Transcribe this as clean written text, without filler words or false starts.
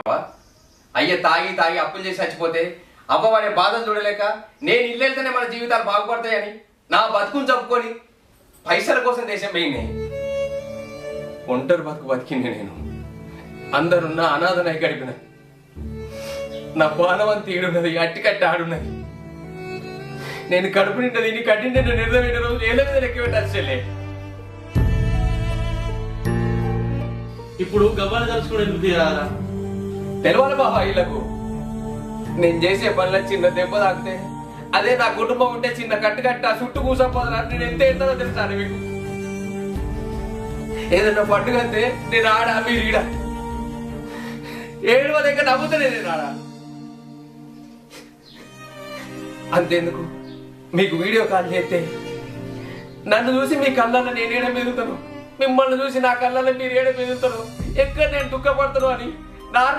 అయ్య తాగి తాగి అప్పులు చేసి చచ్చిపోతే అవ్వవాడే బాధలు చూడలేక నేను ఇల్లు వెళ్తేనే మన జీవితాలు బాగుపడతాయని నా బతుకుని చంపుకొని పైసల కోసం దేశం పోయింది. ఒంటరి బతుకు బతికింది నేను. అందరున్న అనాథనై గడిపిన నా పానవం తీడున్నది, అట్టి కట్టి ఆడున్నది. నేను కడుపు నిండా దీన్ని కట్టి నిండా నిర్దమైన రోజు ఏళ్ళ మీద లెక్క పెట్టాల్సి. ఇప్పుడు గవ్వాలు కలుసుకుని ఎందుకు తీరారా? తెలవాలి బాబా వీళ్ళకు. నేను చేసే పనుల చిన్న దెబ్బ తాకితే అదే నా కుటుంబం ఉంటే చిన్న కట్టు కట్టి ఆ చుట్టూ కూసపోతున్నా. నేను ఎంత ఏంటో తెలుస్తాను మీకు. ఏదన్నా పండుగ అంతే నేను ఆడా, మీరు ఈడ ఏడు దగ్గర నవ్వుతానే నేను ఆడా. అంతేందుకు మీకు వీడియో కాల్ చేస్తే నన్ను చూసి మీ కళ్ళల్లో నేను ఏడ మెదుగుతాను, మిమ్మల్ని చూసి నా కళ్ళల్లో మీరు ఏడ మెదుగుతాను, ఎక్కడ నేను దుఃఖపడతాను అని నార్మల్